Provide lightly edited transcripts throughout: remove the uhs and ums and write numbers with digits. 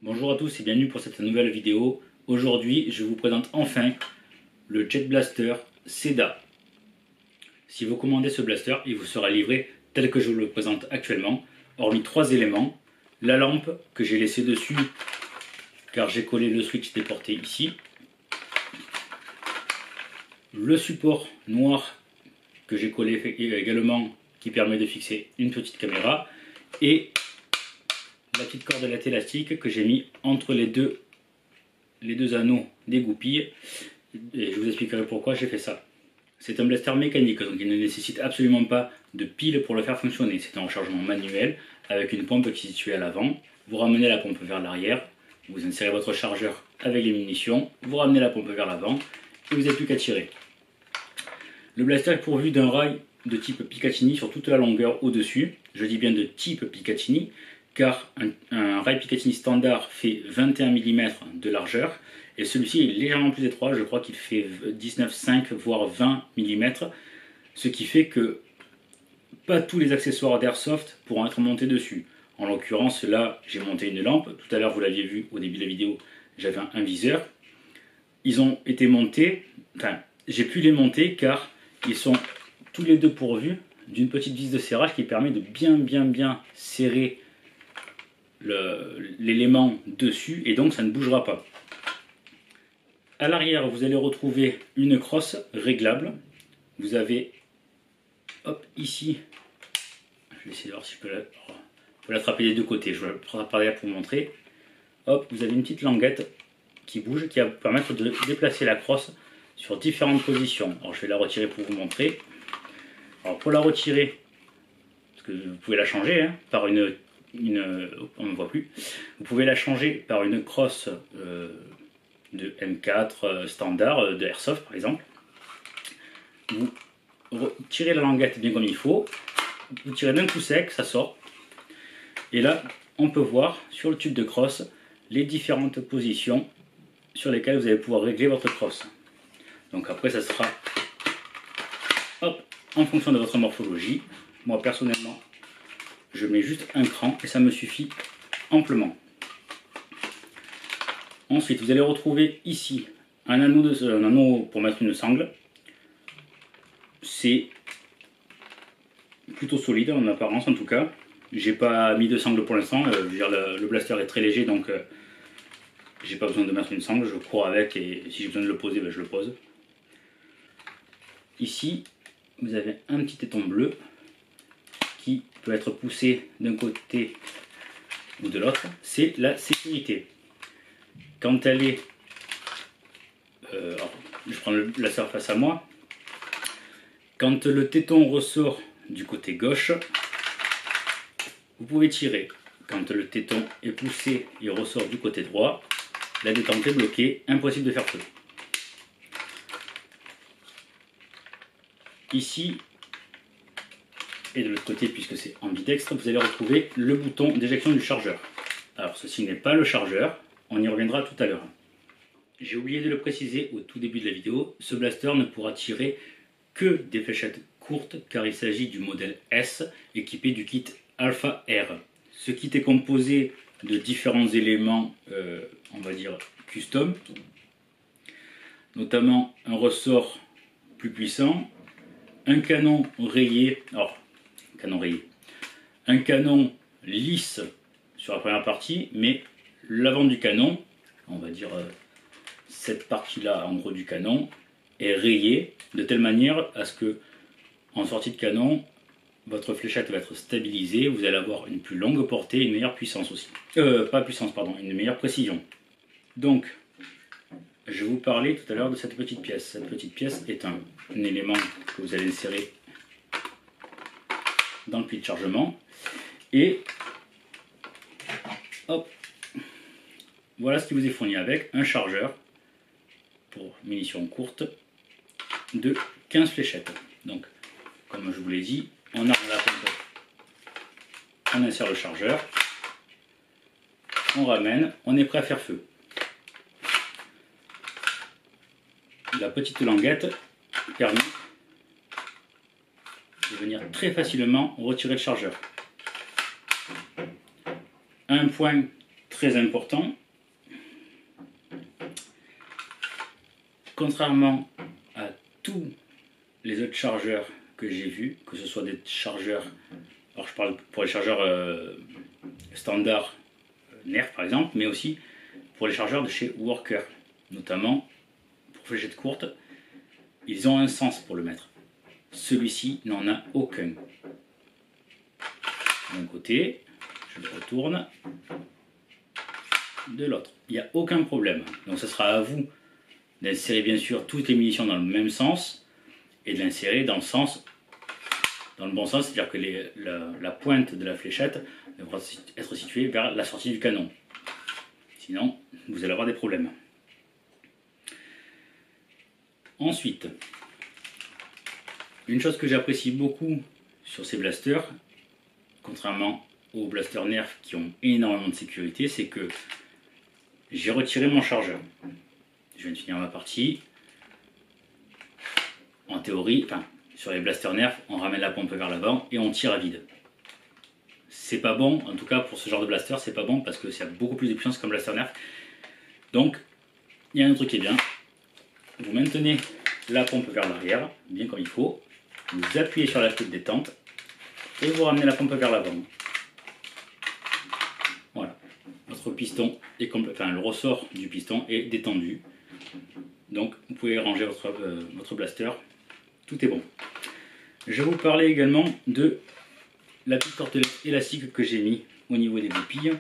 Bonjour à tous et bienvenue pour cette nouvelle vidéo. Aujourd'hui, je vous présente enfin le Jet Blaster Seda. Si vous commandez ce blaster, il vous sera livré tel que je vous le présente actuellement, hormis 3 éléments. La lampe que j'ai laissée dessus car j'ai collé le switch déporté ici. Le support noir que j'ai collé également qui permet de fixer une petite caméra. Et la petite cordelette élastique que j'ai mis entre les deux anneaux des goupilles, et je vous expliquerai pourquoi j'ai fait ça. C'est un blaster mécanique, donc il ne nécessite absolument pas de pile pour le faire fonctionner. C'est un rechargement manuel avec une pompe qui est située à l'avant. Vous ramenez la pompe vers l'arrière, vous insérez votre chargeur avec les munitions, vous ramenez la pompe vers l'avant et vous n'avez plus qu'à tirer. Le blaster est pourvu d'un rail de type Picatinny sur toute la longueur au-dessus. Je dis bien de type Picatinny, car un rail Picatinny standard fait 21 mm de largeur, et celui-ci est légèrement plus étroit, je crois qu'il fait 19,5 voire 20 mm, ce qui fait que pas tous les accessoires d'airsoft pourront être montés dessus. En l'occurrence, là, j'ai monté une lampe, tout à l'heure vous l'aviez vu au début de la vidéo, j'avais un viseur. Ils ont été montés, enfin, j'ai pu les monter car ils sont tous les deux pourvus d'une petite vis de serrage qui permet de bien serrer l'élément dessus, et donc ça ne bougera pas. À l'arrière, vous allez retrouver une crosse réglable. Vous avez, hop, ici, je vais essayer de voir si je peux l'attraper des deux côtés, je vais le prendre par derrière pour vous montrer. Hop, vous avez une petite languette qui bouge, qui va vous permettre de déplacer la crosse sur différentes positions. Alors je vais la retirer pour vous montrer. Alors pour la retirer, parce que vous pouvez la changer hein, par on ne voit plus. Vous pouvez la changer par une crosse de M4 standard, de Airsoft par exemple. Vous tirez la languette bien comme il faut, vous tirez d'un coup sec, ça sort. Et là, on peut voir sur le tube de crosse les différentes positions sur lesquelles vous allez pouvoir régler votre crosse. Donc après, ça sera hop, en fonction de votre morphologie. Moi personnellement, je mets juste un cran et ça me suffit amplement. Ensuite, vous allez retrouver ici un anneau pour mettre une sangle. C'est plutôt solide en apparence en tout cas. J'ai pas mis de sangle pour l'instant. Le blaster est très léger, donc j'ai pas besoin de mettre une sangle. Je cours avec et si j'ai besoin de le poser, ben, je le pose. Ici, vous avez un petit éton bleu qui peut être poussé d'un côté ou de l'autre. C'est la sécurité. Quand elle est... alors, je prends le blaster face à moi. Quand le téton ressort du côté gauche, vous pouvez tirer. Quand le téton est poussé et ressort du côté droit, la détente est bloquée, impossible de faire feu. Ici, et de l'autre côté, puisque c'est ambidextre, vous allez retrouver le bouton d'éjection du chargeur. Alors ceci n'est pas le chargeur, on y reviendra tout à l'heure. J'ai oublié de le préciser au tout début de la vidéo, ce blaster ne pourra tirer que des fléchettes courtes car il s'agit du modèle S équipé du kit Alpha R. Ce kit est composé de différents éléments, on va dire custom, notamment un ressort plus puissant, un canon rayé, un canon lisse sur la première partie, mais l'avant du canon, on va dire cette partie-là en gros du canon, est rayée de telle manière à ce que en sortie de canon, votre fléchette va être stabilisée, vous allez avoir une plus longue portée et une meilleure puissance aussi. Pas puissance, pardon, une meilleure précision. Donc, je vous parlais tout à l'heure de cette petite pièce. Cette petite pièce est un élément que vous allez insérer dans le puits de chargement. Et hop, voilà ce qui vous est fourni avec un chargeur pour munitions courtes de 15 fléchettes. Donc, comme je vous l'ai dit, on arme la pompe, on insère le chargeur, on ramène, on est prêt à faire feu. La petite languette permet de venir très facilement retirer le chargeur. Un point très important, contrairement à tous les autres chargeurs que j'ai vus, que ce soit des chargeurs, alors je parle pour les chargeurs standards Nerf par exemple, mais aussi pour les chargeurs de chez Worker, notamment pour fléchettes courtes, ils ont un sens pour le mettre. Celui-ci n'en a aucun. D'un côté, je le retourne, de l'autre. Il n'y a aucun problème. Donc ce sera à vous d'insérer bien sûr toutes les munitions dans le même sens et de l'insérer dans le bon sens, c'est-à-dire que la pointe de la fléchette devra être située vers la sortie du canon. Sinon, vous allez avoir des problèmes. Ensuite, une chose que j'apprécie beaucoup sur ces blasters, contrairement aux blasters Nerf qui ont énormément de sécurité, c'est que j'ai retiré mon chargeur. Je viens de finir ma partie. En théorie, sur les blasters Nerf, on ramène la pompe vers l'avant et on tire à vide. C'est pas bon, en tout cas pour ce genre de blaster, c'est pas bon parce que ça a beaucoup plus de puissance qu'un blaster Nerf. Donc, il y a un truc qui est bien. Vous maintenez la pompe vers l'arrière, bien comme il faut. Vous appuyez sur la clé de détente et vous ramenez la pompe vers l'avant. Voilà. Votre piston est le ressort du piston est détendu. Donc, vous pouvez ranger votre blaster. Tout est bon. Je vais vous parler également de la petite corde élastique que j'ai mis au niveau des goupilles.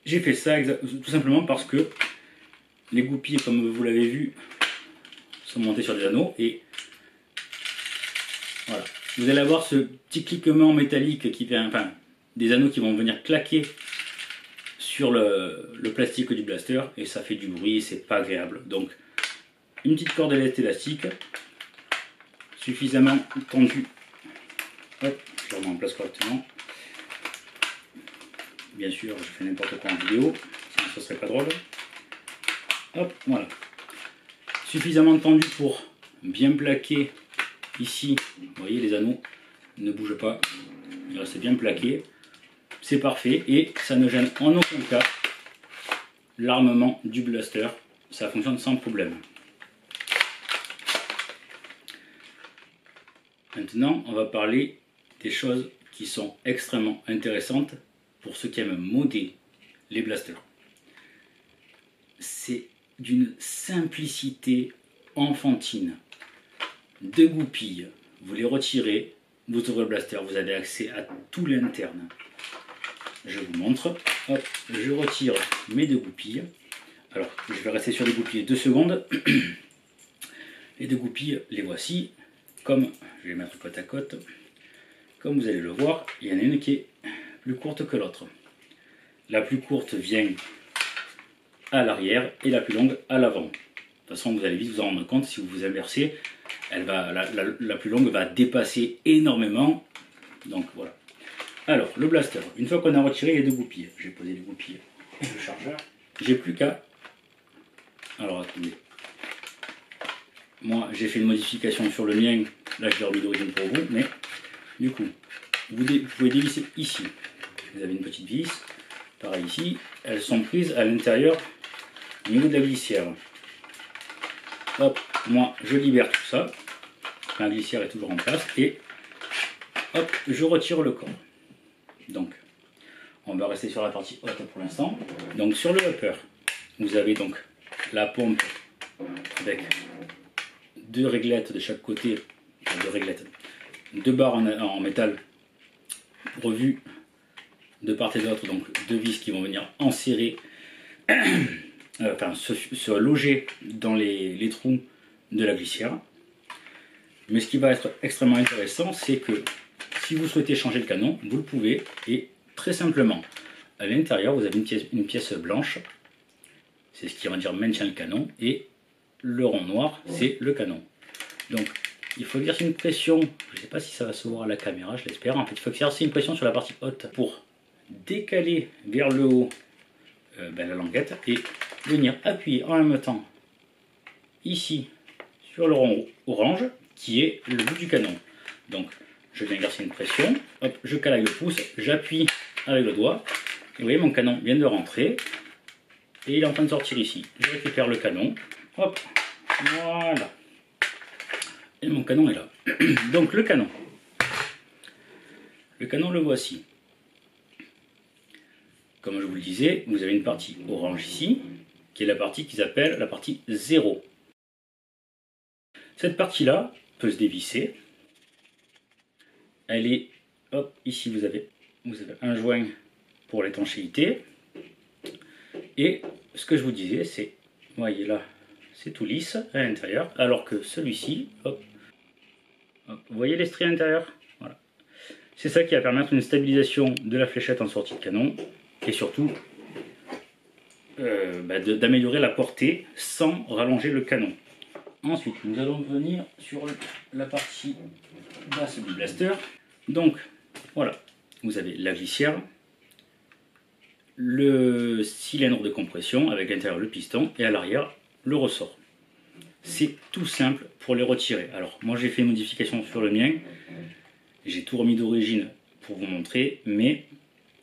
J'ai fait ça tout simplement parce que les goupilles, comme vous l'avez vu, sont montées sur des anneaux et voilà. Vous allez avoir ce petit cliquement métallique qui fait, des anneaux qui vont venir claquer sur le plastique du blaster et ça fait du bruit, c'est pas agréable. Donc une petite cordelette élastique suffisamment tendue. Hop, je la remets en place correctement. Bien sûr, je fais n'importe quoi en vidéo, sinon ce serait pas drôle. Hop, voilà. Suffisamment tendu pour bien plaquer ici. Vous voyez, les anneaux ne bougent pas. Ils restent bien plaqués. C'est parfait et ça ne gêne en aucun cas l'armement du blaster. Ça fonctionne sans problème. Maintenant, on va parler des choses qui sont extrêmement intéressantes pour ceux qui aiment modder les blasters. C'est d'une simplicité enfantine. Deux goupilles, vous les retirez, vous ouvrez le blaster, vous avez accès à tout l'interne. Je vous montre. Hop, je retire mes deux goupilles. Alors, je vais rester sur les goupilles 2 secondes. Les deux goupilles, les voici. Comme, je vais les mettre côte à côte. Comme vous allez le voir, il y en a une qui est plus courte que l'autre. La plus courte vient à l'arrière et la plus longue à l'avant. De toute façon, vous allez vite vous en rendre compte si vous vous inversez. La plus longue va dépasser énormément. Donc voilà. Alors, le blaster, une fois qu'on a retiré les deux goupilles, j'ai posé les goupilles et le chargeur, j'ai plus qu'à... Alors attendez. Moi, j'ai fait une modification sur le mien. Là, je l'ai remis d'origine pour vous, mais du coup, vous pouvez dévisser ici. Vous avez une petite vis, pareil ici. Elles sont prises à l'intérieur, au niveau de la glissière. Hop, moi, je libère tout ça. La glissière est toujours en place et hop, je retire le corps. Donc, on va rester sur la partie haute pour l'instant. Donc, sur le upper, vous avez donc la pompe avec deux réglettes de chaque côté, deux barres en métal revues de part et d'autre, donc deux vis qui vont venir enserrer, se loger dans les trous de la glissière. Mais ce qui va être extrêmement intéressant, c'est que si vous souhaitez changer le canon, vous le pouvez, et très simplement, à l'intérieur, vous avez une pièce blanche, c'est ce qui va dire maintient le canon, et le rond noir, c'est le canon. Donc, il faut exercer une pression, je ne sais pas si ça va se voir à la caméra, je l'espère, en fait, il faut exercer une pression sur la partie haute pour décaler vers le haut la languette et venir appuyer en même temps ici sur le rond orange qui est le bout du canon. Donc, je viens exercer une pression, hop, je cale avec le pouce, j'appuie avec le doigt, vous voyez, mon canon vient de rentrer et il est en train de sortir ici. Je récupère le canon, hop, voilà. Et mon canon est là. Donc le canon le voici. Comme je vous le disais, vous avez une partie orange ici, qui est la partie qu'ils appellent la partie 0. Cette partie-là peut se dévisser. Elle est, hop, ici vous avez un joint pour l'étanchéité. Et ce que je vous disais, c'est, vous voyez là, c'est tout lisse à l'intérieur, alors que celui-ci, hop, hop, vous voyez les stries à l'intérieur, voilà. C'est ça qui va permettre une stabilisation de la fléchette en sortie de canon, et surtout d'améliorer la portée sans rallonger le canon. Ensuite, nous allons venir sur la partie basse du blaster. Donc, voilà, vous avez la glissière, le cylindre de compression avec à l'intérieur le piston et à l'arrière le ressort. C'est tout simple pour les retirer. Alors, moi j'ai fait une modification sur le mien, j'ai tout remis d'origine pour vous montrer, mais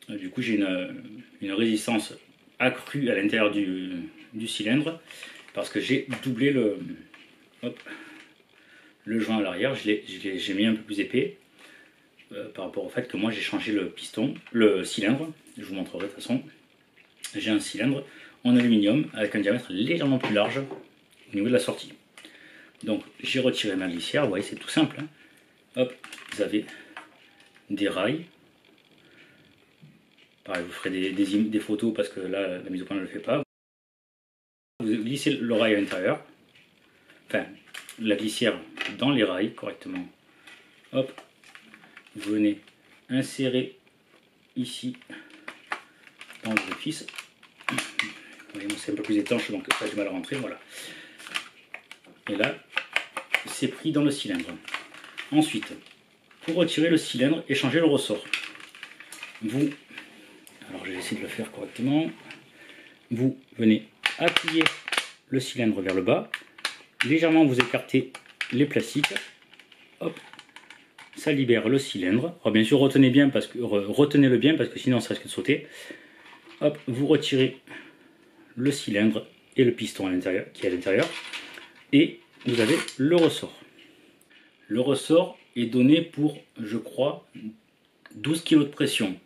du coup j'ai une résistance accrue à l'intérieur du cylindre parce que j'ai doublé le joint à l'arrière, j'ai mis un peu plus épais par rapport au fait que moi j'ai changé le cylindre, je vous montrerai de toute façon. J'ai un cylindre en aluminium avec un diamètre légèrement plus large au niveau de la sortie. Donc j'ai retiré ma glissière, vous voyez c'est tout simple, hein. Hop, vous avez des rails. Pareil, vous ferez des photos parce que là la mise au point ne le fait pas. Vous glissez le rail à l'intérieur, enfin la glissière dans les rails correctement. Hop, vous venez insérer ici dans l'orifice. Vous voyez, c'est un peu plus étanche donc ça j'ai mal rentré, voilà. Et là, c'est pris dans le cylindre. Ensuite, pour retirer le cylindre et changer le ressort, alors je vais essayer de le faire correctement, vous venez appuyer le cylindre vers le bas, légèrement vous écartez les plastiques, hop, ça libère le cylindre. Alors bien sûr retenez-le bien parce que sinon ça risque de sauter. Hop, vous retirez le cylindre et le piston qui est à l'intérieur et vous avez le ressort. Le ressort est donné pour, je crois, 12 kg de pression.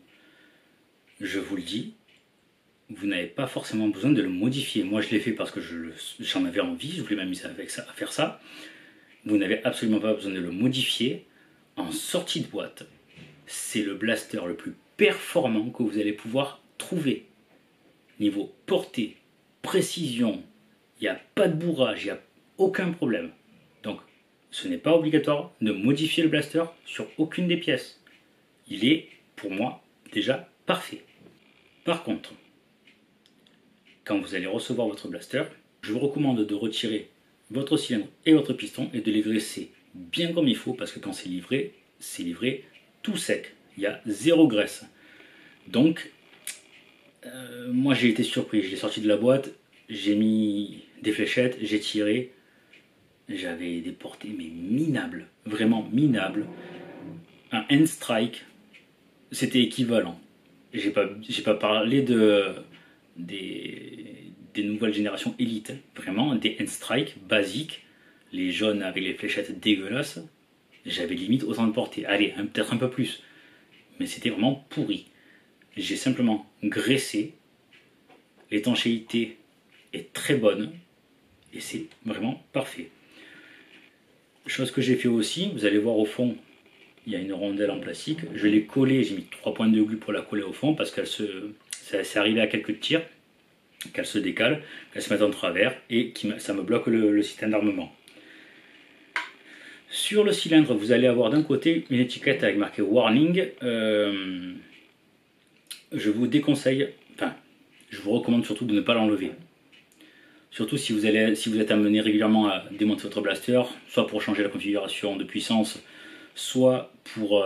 Je vous le dis, vous n'avez pas forcément besoin de le modifier. Moi je l'ai fait parce que j'en avais envie, je voulais m'amuser à faire ça. Vous n'avez absolument pas besoin de le modifier. En sortie de boîte, c'est le blaster le plus performant que vous allez pouvoir trouver. Niveau portée, précision, il n'y a pas de bourrage, il n'y a aucun problème. Donc ce n'est pas obligatoire de modifier le blaster sur aucune des pièces. Il est, pour moi, déjà parfait. Par contre, quand vous allez recevoir votre blaster, je vous recommande de retirer votre cylindre et votre piston et de les graisser bien comme il faut parce que quand c'est livré tout sec. Il y a zéro graisse. Donc, moi j'ai été surpris. Je l'ai sorti de la boîte, j'ai mis des fléchettes, j'ai tiré. J'avais des portées mais minables, vraiment minables. Un hand strike, c'était équivalent. J'ai pas parlé des nouvelles générations élites, vraiment des hand strike basiques, les jaunes avec les fléchettes dégueulasses. J'avais limite autant de portée, allez, peut-être un peu plus, mais c'était vraiment pourri. J'ai simplement graissé, l'étanchéité est très bonne et c'est vraiment parfait. Chose que j'ai fait aussi, vous allez voir au fond, il y a une rondelle en plastique. Je l'ai collée, j'ai mis 3 points de glu pour la coller au fond parce qu'elle c'est arrivé à quelques tirs, qu'elle se décale, qu'elle se mette en travers et ça me bloque le système d'armement. Sur le cylindre, vous allez avoir d'un côté une étiquette avec marqué warning. Je vous déconseille, enfin, je vous recommande surtout de ne pas l'enlever. Surtout si vous êtes amené régulièrement à démonter votre blaster, soit pour changer la configuration de puissance, soit pour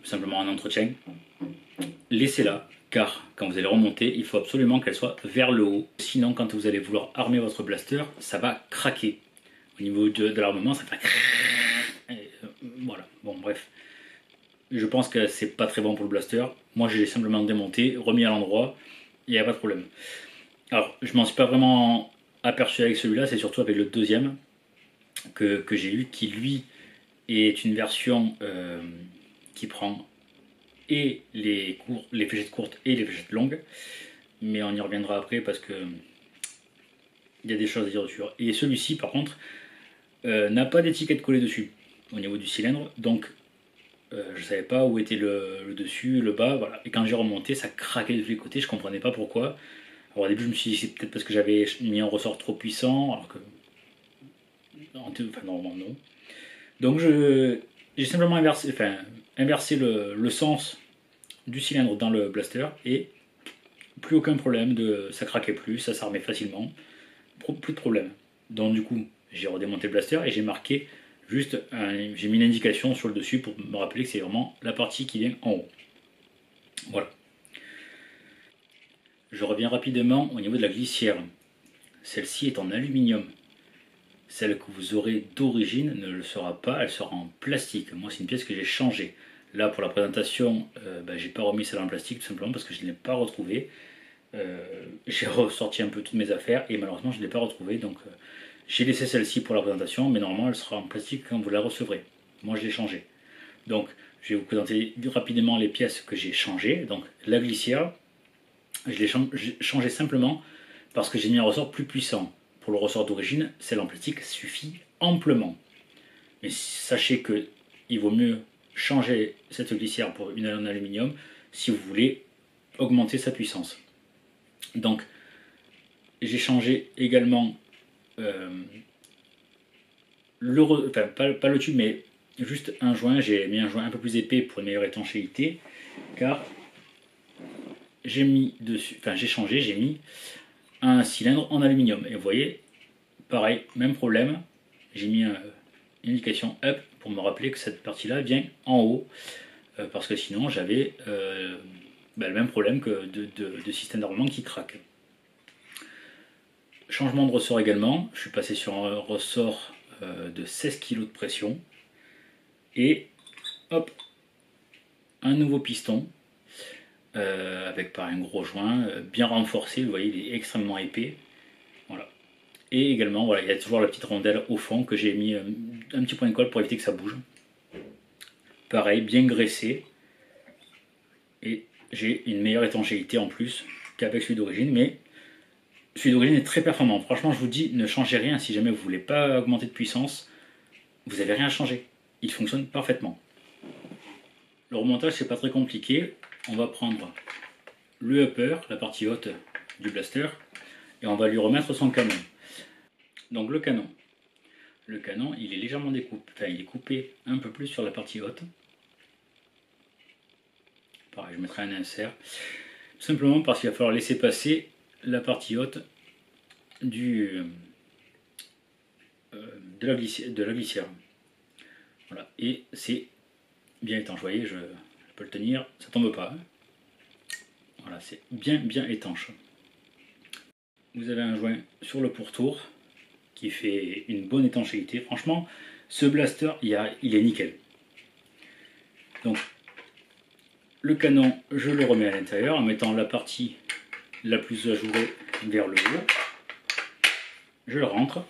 simplement un entretien. Laissez-la, car quand vous allez remonter, il faut absolument qu'elle soit vers le haut. Sinon, quand vous allez vouloir armer votre blaster, ça va craquer. Au niveau de l'armement, ça va craquer. Voilà, bon bref. je pense que c'est pas très bon pour le blaster. Moi je l'ai simplement démonté, remis à l'endroit, il n'y a pas de problème. Alors je m'en suis pas vraiment aperçu avec celui-là, c'est surtout avec le deuxième que j'ai eu, qui lui est une version qui prend et les fléchettes courtes et les fléchettes longues, mais on y reviendra après parce que il y a des choses à dire dessus. Et celui-ci par contre n'a pas d'étiquette collée dessus au niveau du cylindre, donc je savais pas où était le dessus, le bas, voilà. Et quand j'ai remonté, ça craquait de tous les côtés, je comprenais pas pourquoi. Alors au début je me suis dit c'est peut-être parce que j'avais mis un ressort trop puissant, alors que enfin normalement non. Donc j'ai simplement inversé le sens du cylindre dans le blaster et plus aucun problème, ça craquait plus, ça s'armait facilement, plus de problème. Donc du coup j'ai redémonté le blaster et j'ai marqué juste, j'ai mis une indication sur le dessus pour me rappeler que c'est vraiment la partie qui vient en haut. Voilà. Je reviens rapidement au niveau de la glissière. Celle-ci est en aluminium. Celle que vous aurez d'origine ne le sera pas, elle sera en plastique. Moi c'est une pièce que j'ai changée. Là pour la présentation, j'ai pas remis celle en plastique tout simplement parce que je ne l'ai pas retrouvée. J'ai ressorti un peu toutes mes affaires et malheureusement je ne l'ai pas retrouvée. Donc j'ai laissé celle-ci pour la présentation, mais normalement elle sera en plastique quand vous la recevrez. Moi je l'ai changée. Donc je vais vous présenter rapidement les pièces que j'ai changées. Donc la glissière, je l'ai changée simplement parce que j'ai mis un ressort plus puissant. Pour le ressort d'origine, celle en plastique suffit amplement. Mais sachez que il vaut mieux changer cette glissière pour une en aluminium si vous voulez augmenter sa puissance. Donc j'ai changé également pas le tube, mais juste un joint. J'ai mis un joint un peu plus épais pour une meilleure étanchéité, car j'ai mis un cylindre en aluminium. Et vous voyez, pareil, même problème. J'ai mis une indication up pour me rappeler que cette partie-là vient en haut, parce que sinon j'avais le même problème que de système d'armement qui craque. Changement de ressort également. Je suis passé sur un ressort de 16 kg de pression. Et hop, un nouveau piston. Avec pareil un gros joint bien renforcé, vous voyez il est extrêmement épais, voilà. Et également voilà, il y a toujours la petite rondelle au fond que j'ai mis un petit point de colle pour éviter que ça bouge, pareil bien graissé, et j'ai une meilleure étanchéité en plus qu'avec celui d'origine, mais celui d'origine est très performant. Franchement je vous dis, ne changez rien si jamais vous voulez pas augmenter de puissance, vous n'avez rien à changer, il fonctionne parfaitement. Le remontage c'est pas très compliqué. On va prendre le upper, la partie haute du blaster, et on va lui remettre son canon. Donc le canon il est légèrement découpé, enfin il est coupé un peu plus sur la partie haute. Pareil, je mettrai un insert, tout simplement parce qu'il va falloir laisser passer la partie haute de la glissière. Voilà, et c'est bien étanche, vous voyez, je peux le tenir, ça tombe pas. Hein. Voilà, c'est bien étanche. Vous avez un joint sur le pourtour qui fait une bonne étanchéité. Franchement, ce blaster, il est nickel. Donc, le canon, je le remets à l'intérieur en mettant la partie la plus ajourée vers le haut. Je le rentre.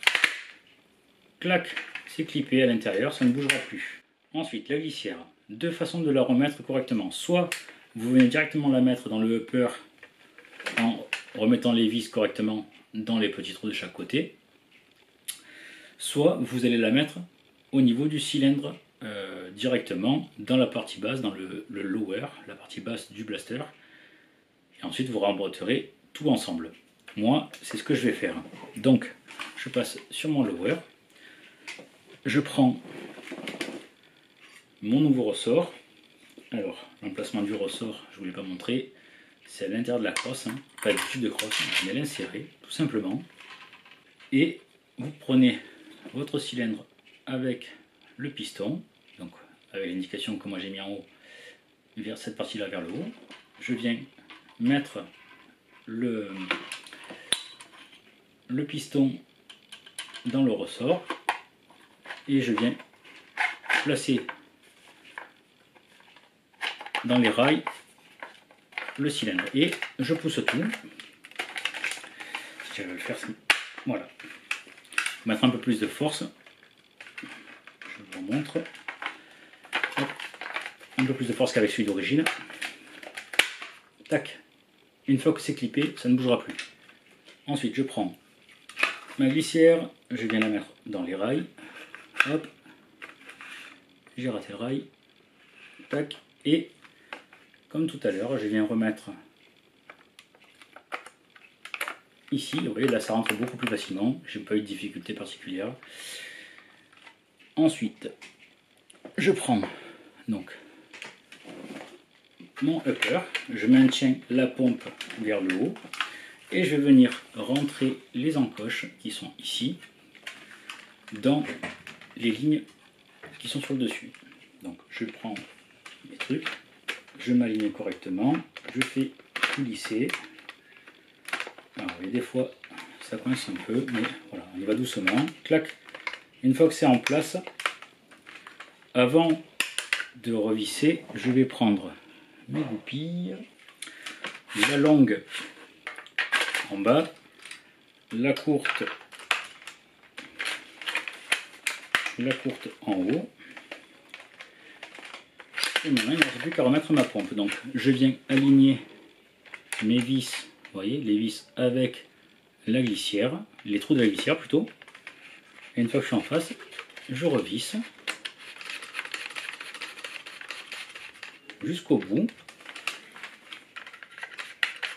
Clac, c'est clippé à l'intérieur, ça ne bougera plus. Ensuite, la glissière. Deux façons de la remettre correctement. Soit vous venez directement la mettre dans le upper en remettant les vis correctement dans les petits trous de chaque côté. Soit vous allez la mettre au niveau du cylindre directement dans la partie basse, dans le lower, la partie basse du blaster. Et ensuite vous remboîterez tout ensemble. Moi, c'est ce que je vais faire. Donc, je passe sur mon lower. Je prends mon nouveau ressort. Alors, l'emplacement du ressort, je ne vous l'ai pas montré, c'est à l'intérieur de la crosse, hein, pas du tube de crosse, je vais l'insérer, tout simplement. Et vous prenez votre cylindre avec le piston, donc avec l'indication que moi j'ai mis en haut, vers cette partie-là vers le haut. Je viens mettre le piston dans le ressort et je viens placer dans les rails le cylindre. Et je pousse tout. Si je vais le faire, voilà. Mettre un peu plus de force. Je vous montre. Hop. Un peu plus de force qu'avec celui d'origine. Tac. Une fois que c'est clippé, ça ne bougera plus. Ensuite, je prends ma glissière, je viens la mettre dans les rails. Hop. J'ai raté le rail. Tac. Et comme tout à l'heure, je viens remettre ici. Vous voyez, là ça rentre beaucoup plus facilement. J'ai pas eu de difficulté particulière. Ensuite, je prends donc mon upper, je maintiens la pompe vers le haut et je vais venir rentrer les encoches qui sont ici dans les lignes qui sont sur le dessus. Donc je prends mes trucs, je m'aligne correctement, je fais glisser. Alors oui, des fois ça coince un peu, mais voilà, on y va doucement. Clac. Une fois que c'est en place, avant de revisser, je vais prendre mes goupilles, la longue en bas, la courte en haut. Et maintenant il ne reste plus qu'à remettre ma pompe. Donc je viens aligner mes vis, vous voyez, les vis avec la glissière, les trous de la glissière plutôt. Et une fois que je suis en face, je revisse jusqu'au bout.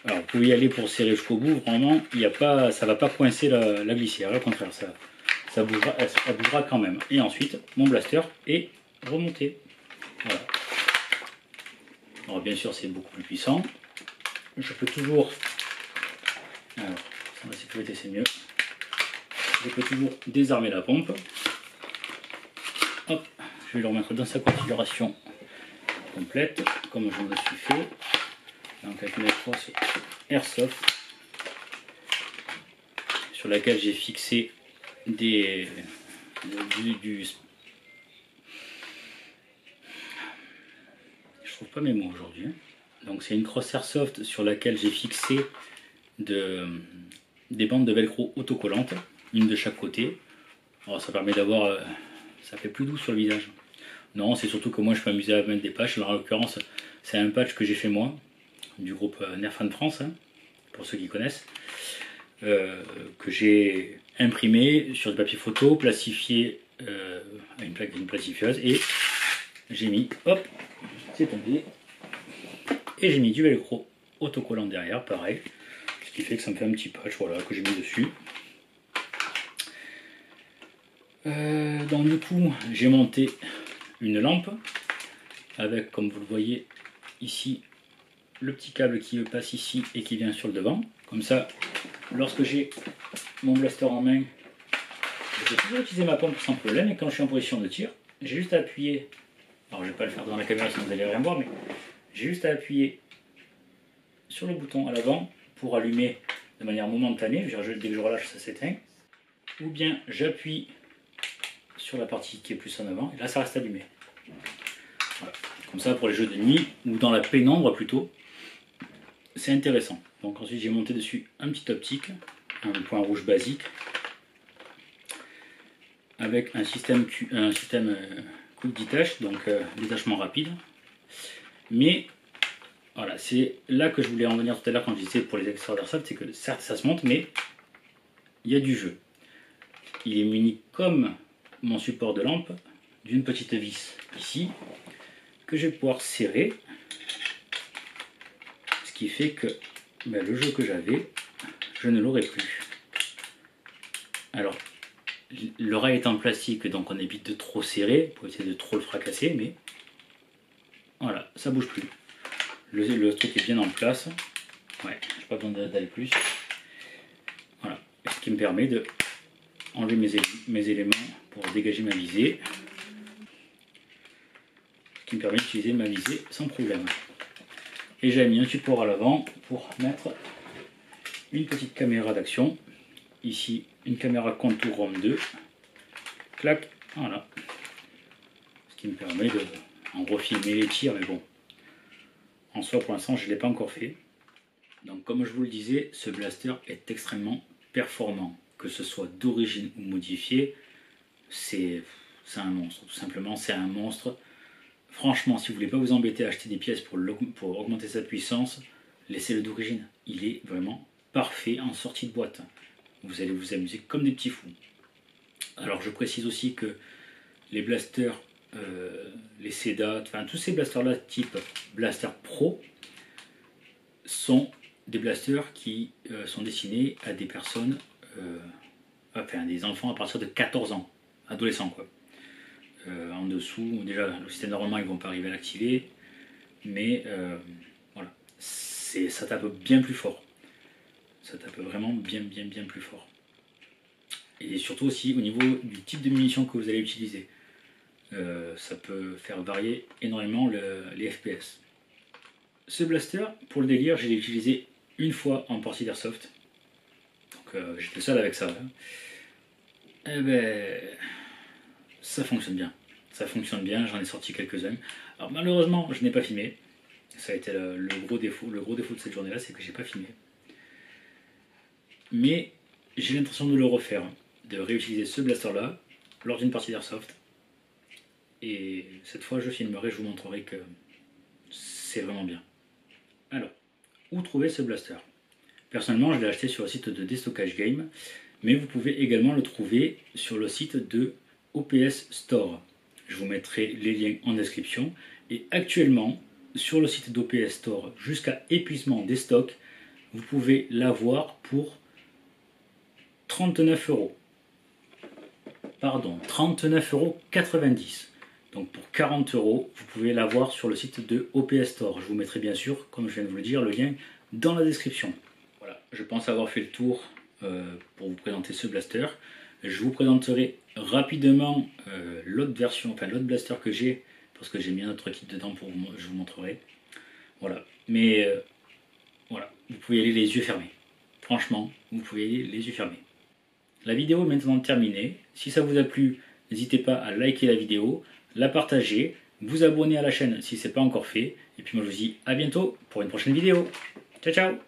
Alors vous pouvez y aller pour serrer jusqu'au bout, vraiment il y a pas, ça ne va pas coincer la glissière, au contraire ça bougera quand même. Et ensuite mon blaster est remonté. Voilà. Alors bien sûr c'est beaucoup plus puissant. Je peux toujours, alors pour la sécurité c'est mieux, je peux toujours désarmer la pompe. Hop, je vais le remettre dans sa configuration complète, comme je me suis fait. Donc avec une crosse airsoft sur laquelle j'ai fixé du je trouve pas mes mots aujourd'hui. Donc c'est une crosse airsoft sur laquelle j'ai fixé des bandes de velcro autocollantes, une de chaque côté. Alors ça permet d'avoir, ça fait plus doux sur le visage. Non, c'est surtout que moi je peux m'amuser à mettre des patchs. Alors, en l'occurrence c'est un patch que j'ai fait moi, du groupe Nerfan France, hein, pour ceux qui connaissent, que j'ai imprimé sur du papier photo, plastifié à une plastifieuse, et j'ai mis, hop, c'est tombé, et j'ai mis du velcro autocollant derrière, pareil, ce qui fait que ça me fait un petit patch, voilà, que j'ai mis dessus. Donc du coup, j'ai monté une lampe avec, comme vous le voyez ici, le petit câble qui passe ici et qui vient sur le devant. Comme ça, lorsque j'ai mon blaster en main, je peux toujours utiliser ma pompe sans problème. Et quand je suis en position de tir, j'ai juste à appuyer. Alors je vais pas le faire dans la caméra sinon vous allez rien voir, mais j'ai juste à appuyer sur le bouton à l'avant pour allumer de manière momentanée. Dès que je relâche, ça s'éteint. Ou bien j'appuie sur la partie qui est plus en avant et là ça reste allumé. Voilà. Comme ça pour les jeux de nuit ou dans la pénombre plutôt. C'est intéressant. Donc ensuite j'ai monté dessus un petit optique, un point rouge basique, avec un système quick detach, donc détachement rapide. Mais voilà, c'est là que je voulais en venir tout à l'heure quand je disais pour les accessoires d'airsoft, c'est que certes ça se monte, mais il y a du jeu. Il est muni comme mon support de lampe d'une petite vis ici que je vais pouvoir serrer. Ce qui fait que le jeu que j'avais, je ne l'aurai plus. Alors, l'oreille est en plastique, donc on évite de trop serrer pour essayer de trop le fracasser, mais voilà, ça bouge plus. Le truc est bien en place. Ouais, j'ai pas besoin d'aller plus. Voilà, ce qui me permet de enlever mes éléments pour dégager ma visée. Ce qui me permet d'utiliser ma visée sans problème. Et j'ai mis un support à l'avant pour mettre une petite caméra d'action. Ici, une caméra contour ROM 2. Clac, voilà. Ce qui me permet de en refilmer les tirs, mais bon. en soi pour l'instant je ne l'ai pas encore fait. Donc comme je vous le disais, ce blaster est extrêmement performant, que ce soit d'origine ou modifié, c'est un monstre, tout simplement c'est un monstre. Franchement, si vous voulez pas vous embêter à acheter des pièces pour augmenter sa puissance, laissez-le d'origine, il est vraiment parfait en sortie de boîte. Vous allez vous amuser comme des petits fous. Alors je précise aussi que les blasters, les CEDA, enfin tous ces blasters là type Blaster Pro sont des blasters qui sont destinés à des personnes, enfin des enfants à partir de 14 ans, adolescents quoi. En dessous, déjà le système normalement ils vont pas arriver à l'activer, mais voilà, ça tape bien plus fort. Ça tape vraiment bien plus fort. Et surtout aussi au niveau du type de munitions que vous allez utiliser. Ça peut faire varier énormément les FPS. Ce blaster, pour le délire, je l'ai utilisé une fois en partie d'airsoft. Donc j'étais seul avec ça. Et ben, ça fonctionne bien. Ça fonctionne bien, j'en ai sorti quelques-uns. Alors malheureusement, je n'ai pas filmé. Ça a été le gros défaut de cette journée-là, c'est que j'ai pas filmé. Mais j'ai l'intention de le refaire, de réutiliser ce blaster-là lors d'une partie d'airsoft. Et cette fois, je filmerai, je vous montrerai que c'est vraiment bien. Alors, où trouver ce blaster? Personnellement, je l'ai acheté sur le site de Destockage Game, mais vous pouvez également le trouver sur le site de OPS Store. Je vous mettrai les liens en description. Et actuellement, sur le site d'OPS Store, jusqu'à épuisement des stocks, vous pouvez l'avoir pour 39 €. Pardon, 39,90 €. Donc pour 40 €, vous pouvez l'avoir sur le site de OPS Store. Je vous mettrai bien sûr, comme je viens de vous le dire, le lien dans la description. Voilà, je pense avoir fait le tour pour vous présenter ce blaster. Je vous présenterai rapidement l'autre version, enfin l'autre blaster que j'ai, parce que j'ai mis un autre kit dedans pour je vous montrerai. Voilà, mais voilà, vous pouvez y aller les yeux fermés. Franchement, vous pouvez y aller les yeux fermés. La vidéo est maintenant terminée. Si ça vous a plu, n'hésitez pas à liker la vidéo, la partager, vous abonner à la chaîne si ce n'est pas encore fait. Et puis moi je vous dis à bientôt pour une prochaine vidéo. Ciao ciao!